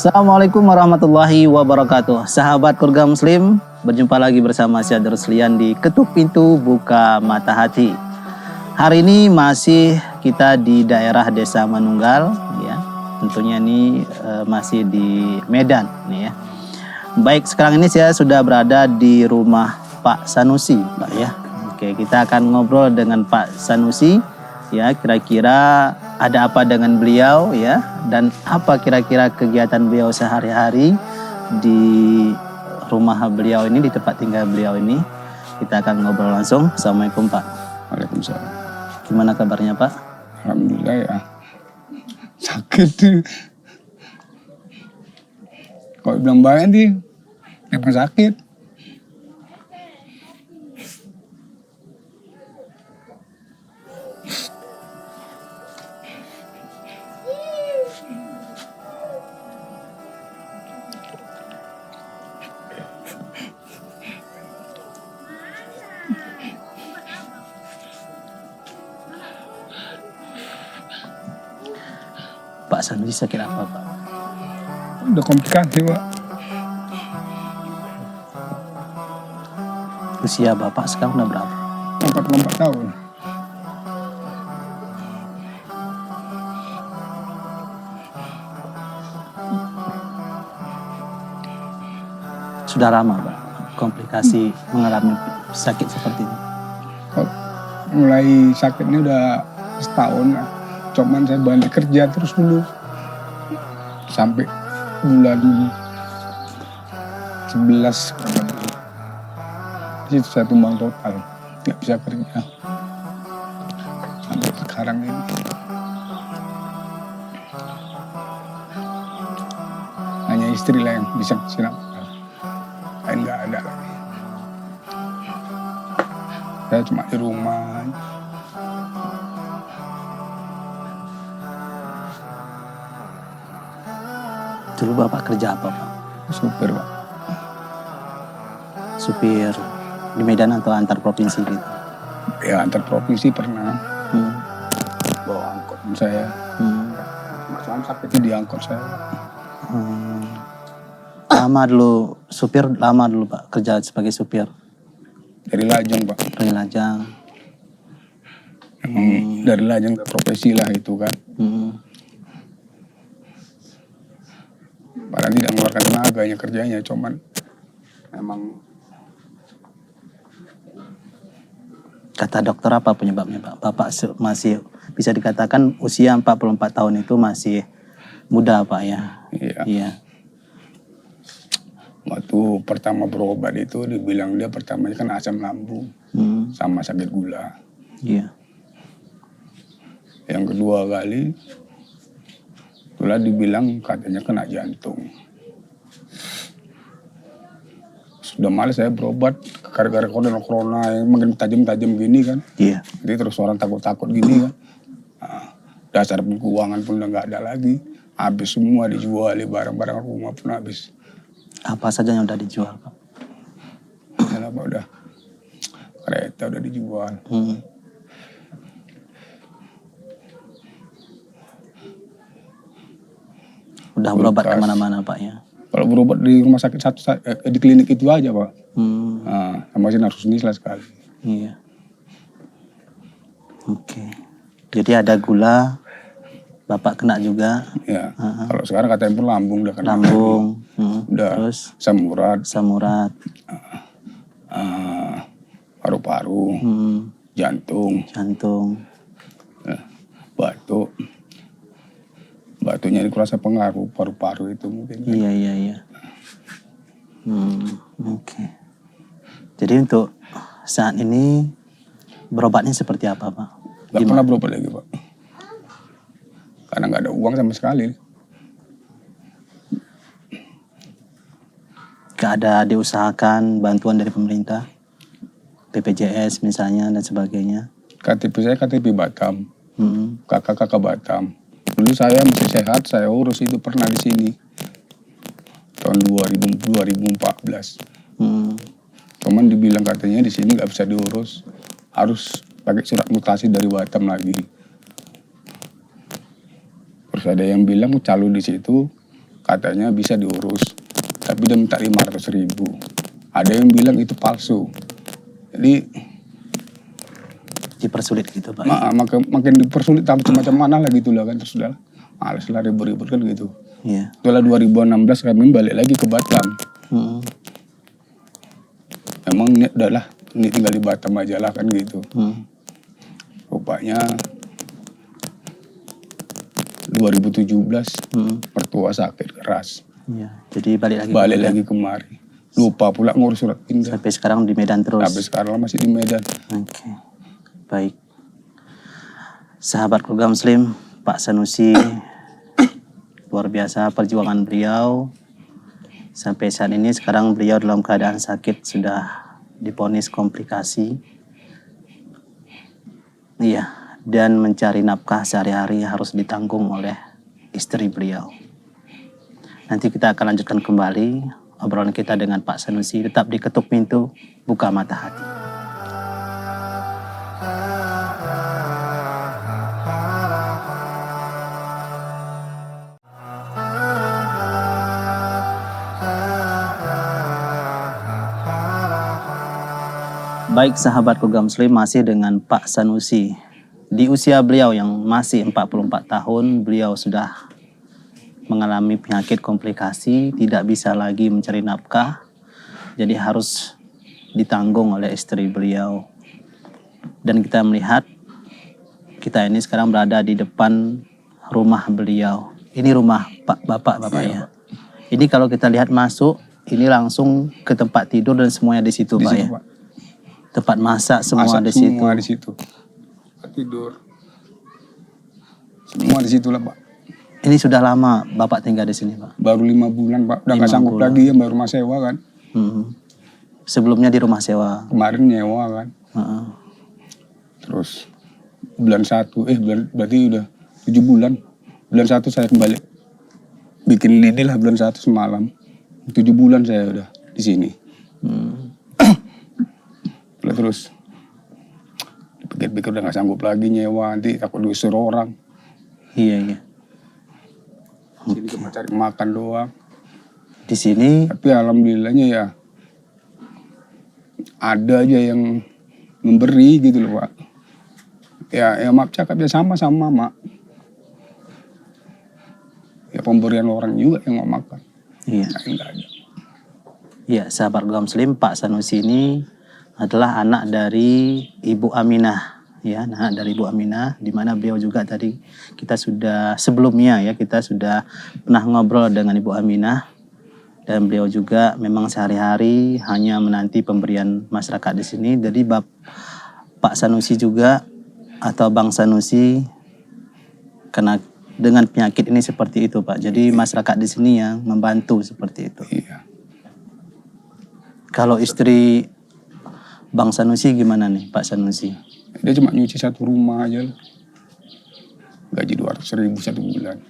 Assalamualaikum warahmatullahi wabarakatuh. Sahabat keluarga muslim, berjumpa lagi bersama saya Ruslian di Ketuk Pintu Buka Mata Hati. Hari ini masih kita di daerah Desa Manunggal, ya. Tentunya ini masih di Medan, nih ya. Baik, sekarang ini saya sudah berada di rumah Pak Sanusi, Pak ya. Oke, kita akan ngobrol dengan Pak Sanusi, ya. Kira-kira ada apa dengan beliau, ya, dan apa kira-kira kegiatan beliau sehari-hari di rumah beliau ini, di tempat tinggal beliau ini. Kita akan ngobrol langsung. Assalamualaikum Pak. Waalaikumsalam. Gimana kabarnya Pak? Alhamdulillah ya. Sakit tuh. Kalau bilang baik nih, emang sakit. Pak Sanusi sakit apa Pak? Udah komplikasi Pak. Usia Bapak sekarang udah berapa? 44 tahun. Sudah lama Pak komplikasi mengalami sakit seperti ini? Mulai sakitnya udah setahun lah. Cuman saya bantu kerja terus dulu. Sampai bulan 11 itu saya tumbang total. Nggak bisa kerja. Sampai sekarang ini. Hanya istri lah yang bisa kasih nafkah. Lain nggak ada lagi. Saya cuma di rumah. Dulu Bapak kerja apa Pak? Supir Pak. Supir di Medan atau antar provinsi gitu? Ya antar provinsi pernah. Bawa angkot saya. Masalah sakit itu diangkut saya. Lama dulu supir, lama dulu Pak kerja sebagai supir? Dari Lajang Pak. Dari Lajang. Dari Lajang ke profesi lah itu kan. Padahal tidak mengeluarkan tenaganya kerjanya, cuman memang. Kata dokter apa penyebabnya Pak? Bapak masih bisa dikatakan usia 44 tahun itu masih muda Pak ya? Iya. Waktu pertama berobat itu dibilang dia pertamanya kan asam lambung sama sakit gula. Iya. Yang kedua kali itulah dibilang katanya kena jantung. Sudah malas saya berobat gara-gara corona yang makin tajam-tajam gini kan. Iya. Jadi terus orang takut-takut gini kan. Dasar keuangan pun udah nggak ada lagi. Habis semua dijual, barang-barang rumah pun habis. Apa saja yang udah dijual Pak? Kenapa udah kereta udah dijual. Udah berobat kemana-mana Pak ya? Kalau berobat di rumah sakit di klinik itu aja Pak. Sama sih narsus lah sekali. Iya. Oke. Jadi ada gula, Bapak kena juga. Ya. Kalau sekarang katanya pun lambung udah kena. Lambung. Udah. Terus Asam urat. Paru-paru. Jantung. Batuk. Batuknya kurasa pengaruh paru-paru itu mungkin. Iya. Oke. Jadi untuk saat ini berobatnya seperti apa Pak? Gak pernah berobat lagi Pak. karena nggak ada uang sama sekali. Gak ada diusahakan bantuan dari pemerintah, BPJS misalnya dan sebagainya. KTP saya KTP Batam, Mm-mm. kakak Batam. Dulu saya masih sehat, saya urus itu pernah di sini tahun 2014. Mm. Cuman dibilang katanya di sini nggak bisa diurus, harus pakai surat mutasi dari Batam lagi. Terus ada yang bilang calo di situ katanya bisa diurus, tapi dia minta 500.000. Ada yang bilang itu palsu. Jadi Dipersulit gitu Pak. makin dipersulit macam mana lah gitu lah kan. Terus udah males lah ribut-ribut kan gitu. Iya. Setelah 2016 kami balik lagi ke Batam. Mm. Emang niat adalah ini tinggal di Batam aja lah kan gitu. Mm. Rupanya 2017 mertua sakit keras. Iya. Jadi balik Lagi kemari. Lupa pula ngurus surat pindah. Sampai sekarang di Medan terus. Sampai sekarang masih di Medan. Oke. Baik. Sahabat keluarga Muslim, Pak Sanusi luar biasa perjuangan beliau. Sampai saat ini sekarang beliau dalam keadaan sakit, sudah divonis komplikasi. Iya, dan mencari nafkah sehari-hari harus ditanggung oleh istri beliau. Nanti kita akan lanjutkan kembali obrolan kita dengan Pak Sanusi. Tetap di Ketuk Pintu Buka Mata Hati. Baik sahabat keluarga Muslim, masih dengan Pak Sanusi. Di usia beliau yang masih 44 tahun, beliau sudah mengalami penyakit komplikasi, tidak bisa lagi mencari nafkah, jadi harus ditanggung oleh istri beliau. Dan kita melihat, kita ini sekarang berada di depan rumah beliau. Ini rumah bapak ya. Ini kalau kita lihat masuk, ini langsung ke tempat tidur dan semuanya di situ, Pak ya. Pak. Tempat masak semua di situ. Semua di situ. Tidur. Semua di situ lah, Pak. Ini sudah lama Bapak tinggal di sini, Pak? Baru 5 bulan, Pak. Udah nggak sanggup lagi ya, baru rumah sewa kan. Sebelumnya di rumah sewa. Kemarin nyewa kan. Terus bulan 1, berarti udah 7 bulan. Bulan 1 saya kembali bikin lidi lah bulan 1 semalam. 7 bulan saya udah di sini. Terus pikir-pikir udah nggak sanggup lagi nyewa, nanti takut disuruh orang. Iya. Sini cuma cari makan doang. Di sini. Tapi alhamdulillahnya ya ada aja yang memberi gitu loh, Pak. Ya maaf cakapnya sama Mak. Ya pemberian orang juga yang mau makan. Iya. Nah, enggak ada. Iya, sahabat keluarga Muslim, Pak Sanusi ini adalah anak dari Ibu Aminah, ya, anak dari Ibu Aminah, di mana beliau juga tadi kita sudah sebelumnya ya kita sudah pernah ngobrol dengan Ibu Aminah, dan beliau juga memang sehari-hari hanya menanti pemberian masyarakat di sini. Jadi Pak Sanusi juga atau Bang Sanusi kena dengan penyakit ini seperti itu, Pak. Jadi masyarakat di sini yang membantu seperti itu. Iya. Kalau istri Bang Sanusi gimana nih, Pak Sanusi? Dia cuma nyuci satu rumah aja lah. Gaji 200.000 satu bulan.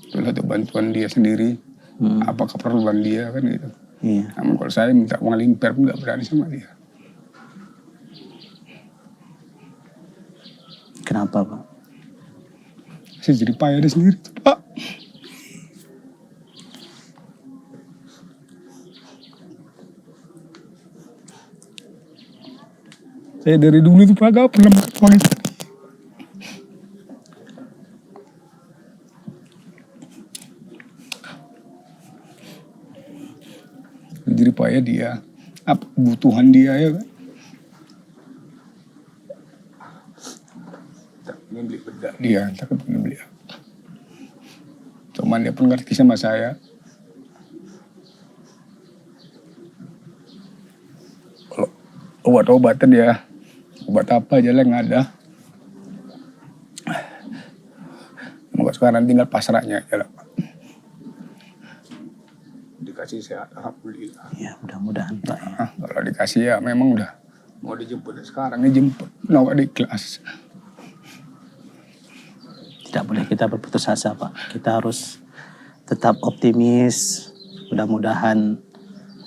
Itulah tuh bantuan dia sendiri. Apa keperluan dia kan gitu. Iya. Namun kalau saya minta uang limper pun nggak berani sama dia. Kenapa, Pak? Saya jadi payah dia sendiri tuh, Pak. Saya dari dulu tuh Pak gak pernah makan uang itu. Jadi payah dia, apa kebutuhan dia ya kan. Tak pengen beli bedak dia, tak pengen beli apa. Cuman dia pun ngerti sama saya. Kalau obat-obatan dia, obat apa aja lah yang ada. Sekarang tinggal pasrahnya aja lah Pak. Dikasih sehat, alhamdulillah. Ya, mudah-mudahan Pak ya. Kalau dikasih ya memang udah mau dijemput sekarang dijemput. Kenapa di kelas? Tidak boleh kita berputus asa Pak. Kita harus tetap optimis. Mudah-mudahan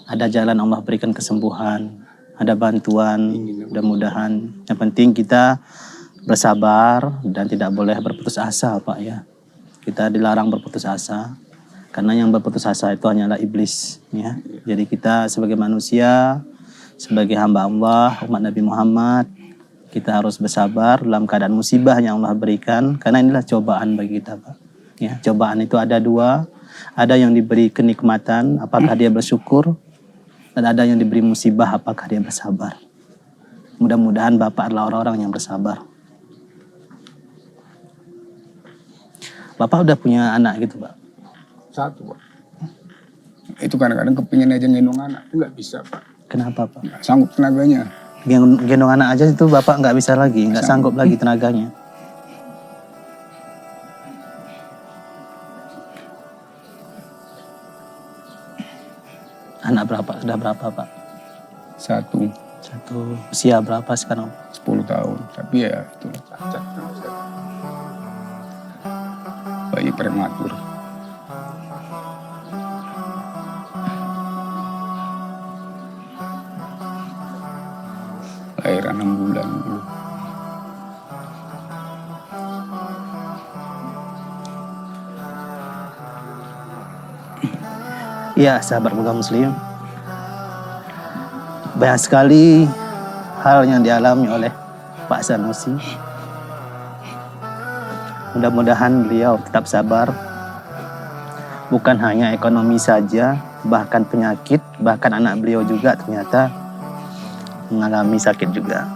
ada jalan Allah berikan kesembuhan, ada bantuan. Mudah-mudahan. Yang penting kita bersabar dan tidak boleh berputus asa Pak ya. Kita dilarang berputus asa. Karena yang berputus asa itu hanyalah iblis ya. Jadi kita sebagai manusia, sebagai hamba Allah, umat Nabi Muhammad, kita harus bersabar dalam keadaan musibah yang Allah berikan. Karena inilah cobaan bagi kita Pak. Ya, cobaan itu ada dua. Ada yang diberi kenikmatan, apakah dia bersyukur. Dan ada yang diberi musibah, apakah dia bersabar. Mudah-mudahan Bapak adalah orang-orang yang bersabar. Bapak udah punya anak gitu Pak? Satu Pak. Itu kadang-kadang kepingin aja gendong anak, itu nggak bisa Pak. Kenapa Pak? Nggak sanggup tenaganya. Gendong anak aja itu Bapak nggak bisa lagi, nggak sanggup lagi tenaganya. Anak berapa? Sudah berapa Pak? Satu. Usia berapa sekarang? 10 tahun. Tapi ya itu cacat. Bayi prematur. Lahiran 6 bulan dulu. Iya, sahabat Buka Muslim. Banyak sekali hal yang dialami oleh Pak Sanusi. Mudah-mudahan beliau tetap sabar. Bukan hanya ekonomi saja, bahkan penyakit, bahkan anak beliau juga ternyata mengalami sakit juga.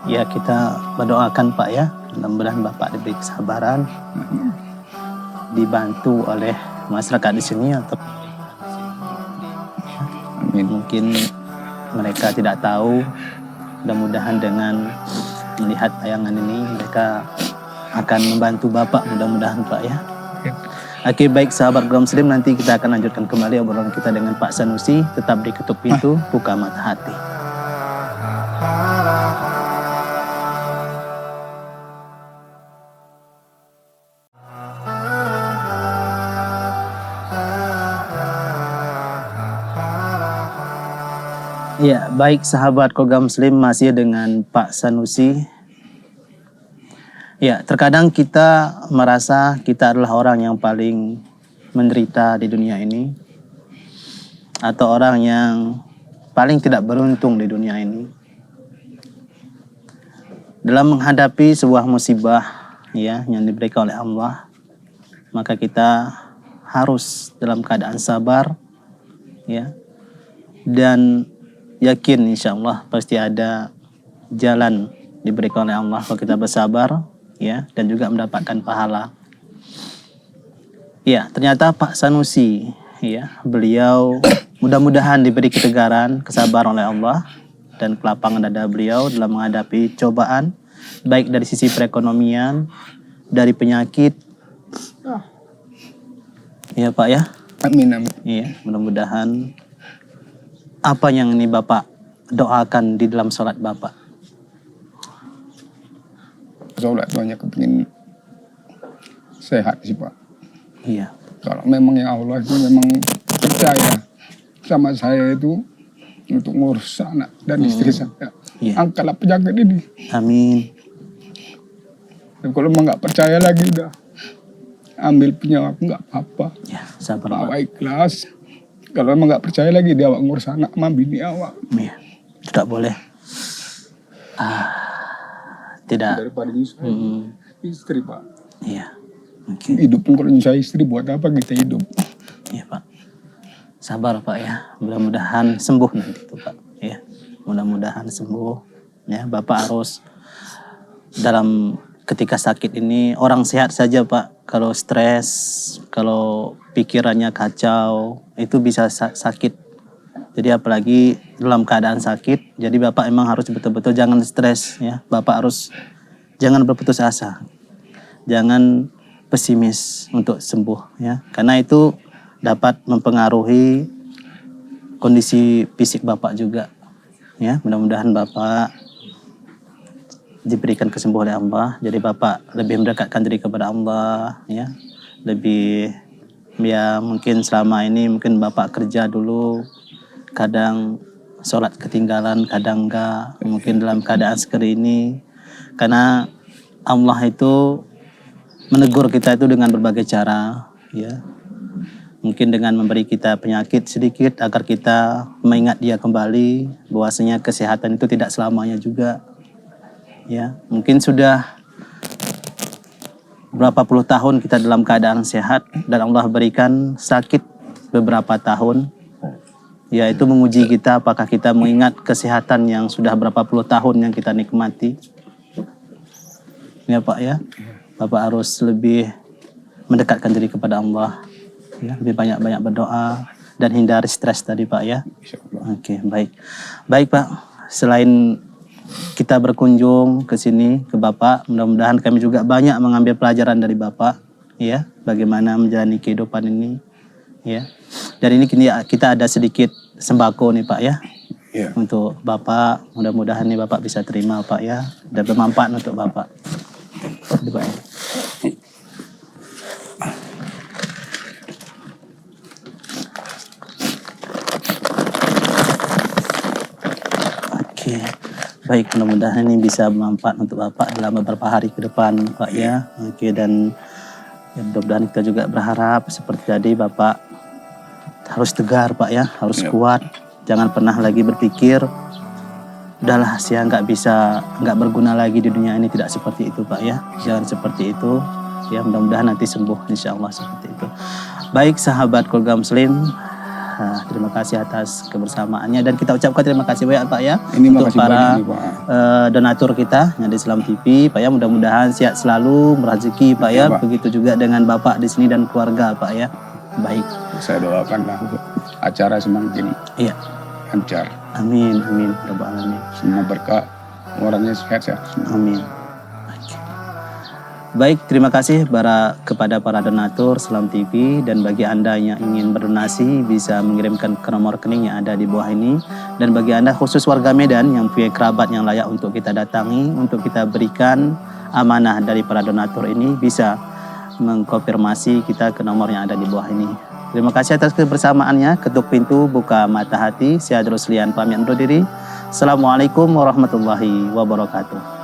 Ya, kita berdoakan Pak ya, mudah-mudahan Bapak diberi kesabaran, dibantu oleh masyarakat di sini atau mungkin mereka tidak tahu. Mudah-mudahan dengan melihat tayangan ini mereka akan membantu Bapak, mudah-mudahan Pak ya. Oke, baik sahabat Buka Muslim, nanti kita akan lanjutkan kembali obrolan kita dengan Pak Sanusi. Tetap di Ketuk Pintu, Buka Mata Hati. Ya, baik sahabat Keluarga Muslim, masih dengan Pak Sanusi. Ya, terkadang kita merasa kita adalah orang yang paling menderita di dunia ini, atau orang yang paling tidak beruntung di dunia ini. Dalam menghadapi sebuah musibah ya yang diberikan oleh Allah, maka kita harus dalam keadaan sabar ya, dan yakin insya Allah pasti ada jalan diberikan oleh Allah kalau kita bersabar ya, dan juga mendapatkan pahala. Ya, ternyata Pak Sanusi ya, beliau mudah-mudahan diberi ketegaran, kesabaran oleh Allah dan kelapangan dada beliau dalam menghadapi cobaan baik dari sisi perekonomian, dari penyakit. Ya Pak ya. Amin, amin. Iya, mudah-mudahan apa yang ini Bapak doakan di dalam sholat Bapak? Sholat itu hanya kepingin sehat sih Pak. Iya. Kalau memang ya Allah itu memang percaya sama saya itu untuk ngurus anak dan istri saya. Iya. Angkatlah penyakit ini. Amin. Dan kalau memang nggak percaya lagi udah ambil punya aku, nggak apa-apa. Ya, sabar Pak. Bawa ikhlas. Kalau memang nggak percaya lagi dia awak ngurus anak sama bini awak. Iya. Tidak boleh. Tidak. Daripada nyusah istri Pak. Iya. Oke. Hidup pun kalau nyusah istri buat apa kita hidup? Iya Pak. Sabar Pak ya. Mudah-mudahan sembuh nanti itu Pak. Ya. Mudah-mudahan sembuh. Ya, Bapak harus dalam ketika sakit ini, orang sehat saja Pak, kalau stres, kalau pikirannya kacau, itu bisa sakit. Jadi apalagi dalam keadaan sakit, jadi Bapak emang harus betul-betul jangan stres ya. Bapak harus jangan berputus asa, jangan pesimis untuk sembuh ya, karena itu dapat mempengaruhi kondisi fisik Bapak juga ya. Mudah-mudahan Bapak diberikan kesembuhan oleh Allah, jadi Bapak lebih mendekatkan diri kepada Allah ya, lebih ya. Mungkin selama ini mungkin Bapak kerja dulu kadang sholat ketinggalan, kadang enggak, mungkin dalam keadaan seperti ini, karena Allah itu menegur kita itu dengan berbagai cara ya. Mungkin dengan memberi kita penyakit sedikit agar kita mengingat dia kembali bahwasanya kesehatan itu tidak selamanya juga ya. Mungkin sudah berapa puluh tahun kita dalam keadaan sehat dan Allah berikan sakit beberapa tahun ya, itu menguji kita apakah kita mengingat kesehatan yang sudah berapa puluh tahun yang kita nikmati ya Pak ya. Bapak harus lebih mendekatkan diri kepada Allah ya, lebih banyak-banyak berdoa dan hindari stres tadi Pak ya. Oke, baik. Baik Pak, selain kita berkunjung ke sini ke Bapak, mudah-mudahan kami juga banyak mengambil pelajaran dari Bapak ya, bagaimana menjalani kehidupan ini ya. Dan ini kita ada sedikit sembako nih Pak ya. Ya. Untuk Bapak, mudah-mudahan nih Bapak bisa terima Pak ya, dan bermanfaat untuk Bapak. Bapak ya. Oke, baik, mudah-mudahan ini bisa bermanfaat untuk Bapak dalam beberapa hari ke depan Pak ya. Oke, dan ya, mudah-mudahan kita juga berharap seperti tadi Bapak harus tegar Pak ya, harus kuat. Jangan pernah lagi berpikir udahlah saya nggak berguna lagi di dunia ini, tidak seperti itu Pak ya. Jangan seperti itu ya, mudah-mudahan nanti sembuh insya Allah seperti itu. Baik sahabat keluarga muslim, terima kasih atas kebersamaannya dan kita ucapkan terima kasih banyak Pak ya. Ini untuk makasih para banyak nih, Pak. Donatur kita yang di Islam TV Pak ya, mudah-mudahan sehat selalu, berrezeki Pak ya. Pak. Begitu juga dengan Bapak di sini dan keluarga Pak ya. Baik. Saya doakanlah acara semakin lancar. Amin, amin, Rabbal alamin. Semua berkah, orangnya sehat-sehat. Amin. Baik, terima kasih kepada para donatur Islam TV, dan bagi Anda yang ingin berdonasi bisa mengirimkan ke nomor rekening yang ada di bawah ini. Dan bagi Anda khusus warga Medan yang punya kerabat yang layak untuk kita datangi, untuk kita berikan amanah dari para donatur ini, bisa mengkonfirmasi kita ke nomor yang ada di bawah ini. Terima kasih atas kebersamaannya. Ketuk pintu, buka mata hati. Saya Ruslian pamit undur diri. Assalamualaikum warahmatullahi wabarakatuh.